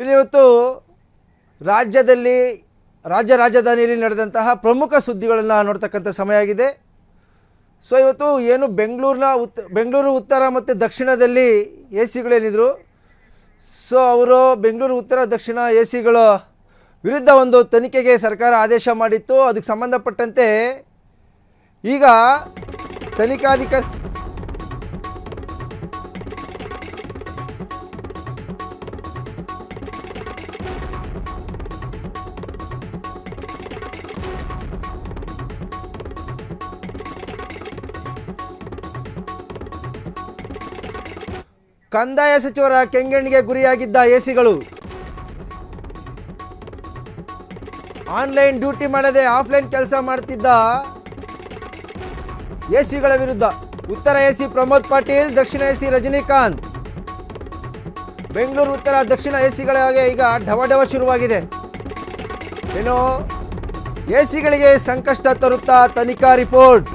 ಇವತ್ತು ರಾಜ್ಯದಲ್ಲಿ ರಾಜಧಾನಿಯಲ್ಲಿ ನಡೆದಂತಹ ಪ್ರಮುಖ ಸುದ್ದಿಗಳನ್ನು ನೋಡ್ತಕ್ಕಂಥ ಸಮಯ ಆಗಿದೆ. ಸೊ ಇವತ್ತು ಏನು ಬೆಂಗಳೂರು ಉತ್ತರ ಮತ್ತು ದಕ್ಷಿಣದಲ್ಲಿ ಎ ಸಿಗಳೇನಿದ್ರು, ಸೊ ಅವರು ಬೆಂಗಳೂರು ಉತ್ತರ ದಕ್ಷಿಣ ಎ ಸಿಗಳ ವಿರುದ್ಧ ಒಂದು ತನಿಖೆಗೆ ಸರ್ಕಾರ ಆದೇಶ ಮಾಡಿತ್ತು. ಅದಕ್ಕೆ ಸಂಬಂಧಪಟ್ಟಂತೆ ಈಗ ತನಿಖಾಧಿಕಾರಿ ಕಂದಾಯ ಸಚಿವರ ಕೆಂಗಣ್ಣಿಗೆ ಗುರಿಯಾಗಿದ್ದ ಎಸಿಗಳು ಆನ್ಲೈನ್ ಡ್ಯೂಟಿ ಮಾಡದೆ ಆಫ್ಲೈನ್ ಕೆಲಸ ಮಾಡ್ತಿದ್ದ ಎಸಿಗಳ ವಿರುದ್ಧ ಉತ್ತರ ಎಸಿ ಪ್ರಮೋದ್ ಪಾಟೀಲ್, ದಕ್ಷಿಣ ಎಸಿ ರಜನಿಕಾಂತ್, ಬೆಂಗಳೂರು ಉತ್ತರ ದಕ್ಷಿಣ ಎಸಿಗಳಿಗೆ ಈಗ ಢವಢವ ಶುರುವಾಗಿದೆ. ಏನು ಎಸಿಗಳಿಗೆ ಸಂಕಷ್ಟ ತರುತ್ತಾ ತನಿಖಾ ರಿಪೋರ್ಟ್.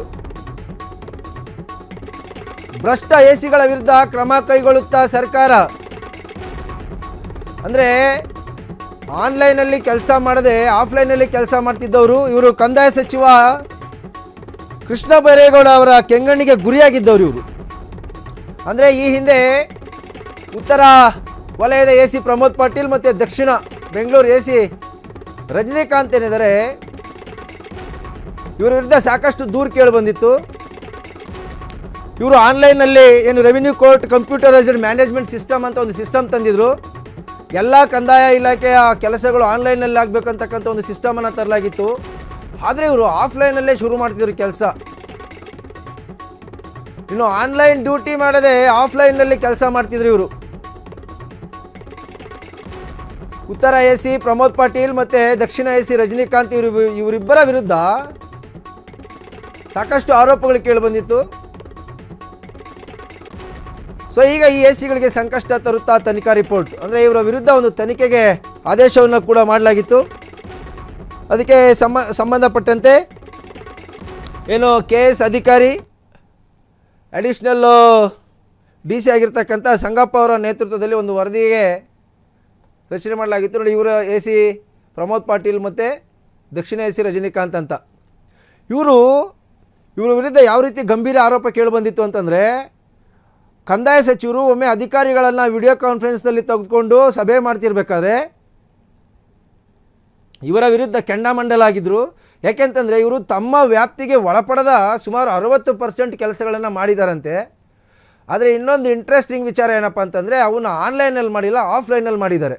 ಭ್ರಷ್ಟ ಎಸಿಗಳ ವಿರುದ್ಧ ಕ್ರಮ ಕೈಗೊಳ್ಳುತ್ತಾ ಸರ್ಕಾರ. ಅಂದರೆ ಆನ್ಲೈನಲ್ಲಿ ಕೆಲಸ ಮಾಡದೆ ಆಫ್ಲೈನಲ್ಲಿ ಕೆಲಸ ಮಾಡ್ತಿದ್ದವರು ಇವರು ಕಂದಾಯ ಸಚಿವ ಕೃಷ್ಣ ಬೈರೇಗೌಡ ಅವರ ಕೆಂಗಣ್ಣಿಗೆ ಗುರಿಯಾಗಿದ್ದವರು ಇವರು. ಅಂದರೆ ಈ ಹಿಂದೆ ಉತ್ತರ ವಲಯದ ಎ ಸಿ ಪ್ರಮೋದ್ ಪಾಟೀಲ್ ಮತ್ತು ದಕ್ಷಿಣ ಬೆಂಗಳೂರು ಎ ಸಿ ರಜನಿಕಾಂತ್ ಏನಿದ್ದಾರೆ, ಇವರ ವಿರುದ್ಧ ಸಾಕಷ್ಟು ದೂರು ಕೇಳಿ ಬಂದಿತ್ತು. ಇವರು ಆನ್ಲೈನಲ್ಲಿ ಏನು revenue court computerised management system ಅಂತ ಒಂದು ಸಿಸ್ಟಮ್ ತಂದಿದ್ರು. ಎಲ್ಲ ಕಂದಾಯ ಇಲಾಖೆಯ ಕೆಲಸಗಳು ಆನ್ಲೈನಲ್ಲಿ ಆಗಬೇಕಂತಕ್ಕಂಥ ಒಂದು ಸಿಸ್ಟಮನ್ನು ತರಲಾಗಿತ್ತು. ಆದರೆ ಇವರು ಆಫ್ಲೈನಲ್ಲೇ ಶುರು ಮಾಡ್ತಿದ್ರು ಕೆಲಸ. ಇನ್ನು ಆನ್ಲೈನ್ ಡ್ಯೂಟಿ ಮಾಡದೆ ಆಫ್ಲೈನ್ನಲ್ಲಿ ಕೆಲಸ ಮಾಡ್ತಿದ್ರು ಇವರು. ಉತ್ತರ ಎ ಸಿ ಪ್ರಮೋದ್ ಪಾಟೀಲ್ ಮತ್ತು ದಕ್ಷಿಣ ಎ ಸಿ ರಜನಿಕಾಂತ್ ಇವರಿಬ್ಬರ ವಿರುದ್ಧ ಸಾಕಷ್ಟು ಆರೋಪಗಳು ಕೇಳಿಬಂದಿತ್ತು. ಸೊ ಈಗ ಈ ಎ ಸಿಗಳಿಗೆ ಸಂಕಷ್ಟ ತರುತ್ತಾ ತನಿಖಾ ರಿಪೋರ್ಟ್. ಅಂದರೆ ಇವರ ವಿರುದ್ಧ ಒಂದು ತನಿಖೆಗೆ ಆದೇಶವನ್ನು ಕೂಡ ಮಾಡಲಾಗಿತ್ತು. ಅದಕ್ಕೆ ಸಂಬಂಧಪಟ್ಟಂತೆ ಏನು KS ಅಧಿಕಾರಿ ಅಡಿಷ್ನಲ್ DC ಆಗಿರ್ತಕ್ಕಂಥ ಸಂಗಪ್ಪ ಅವರ ನೇತೃತ್ವದಲ್ಲಿ ಒಂದು ವರದಿಗೆ ರಚನೆ ಮಾಡಲಾಗಿತ್ತು. ನೋಡಿ, ಇವರ ಎ ಸಿ ಪ್ರಮೋದ್ ಪಾಟೀಲ್ ಮತ್ತು ದಕ್ಷಿಣ ಎ ಸಿ ರಜನಿಕಾಂತ್ ಅಂತ ಇವರ ವಿರುದ್ಧ ಯಾವ ರೀತಿ ಗಂಭೀರ ಆರೋಪ ಕೇಳಿಬಂದಿತ್ತು ಅಂತಂದರೆ, ಕಂದಾಯ ಸಚಿವರು ಒಮ್ಮೆ ಅಧಿಕಾರಿಗಳನ್ನು ವಿಡಿಯೋ ಕಾನ್ಫರೆನ್ಸ್ನಲ್ಲಿ ತೆಗೆದುಕೊಂಡು ಸಭೆ ಮಾಡ್ತಿರ್ಬೇಕಾದ್ರೆ ಇವರ ವಿರುದ್ಧ ಕೆಂಡಾಮಂಡಲಾಗಿದ್ದರು. ಯಾಕೆಂತಂದರೆ ಇವರು ತಮ್ಮ ವ್ಯಾಪ್ತಿಗೆ ಒಳಪಡದ ಸುಮಾರು 60% ಕೆಲಸಗಳನ್ನು ಮಾಡಿದಾರಂತೆ. ಆದರೆ ಇನ್ನೊಂದು ಇಂಟ್ರೆಸ್ಟಿಂಗ್ ವಿಚಾರ ಏನಪ್ಪ ಅಂತಂದರೆ, ಅವನ್ನ ಆನ್ಲೈನಲ್ಲಿ ಮಾಡಿಲ್ಲ, ಆಫ್ಲೈನಲ್ಲಿ ಮಾಡಿದ್ದಾರೆ.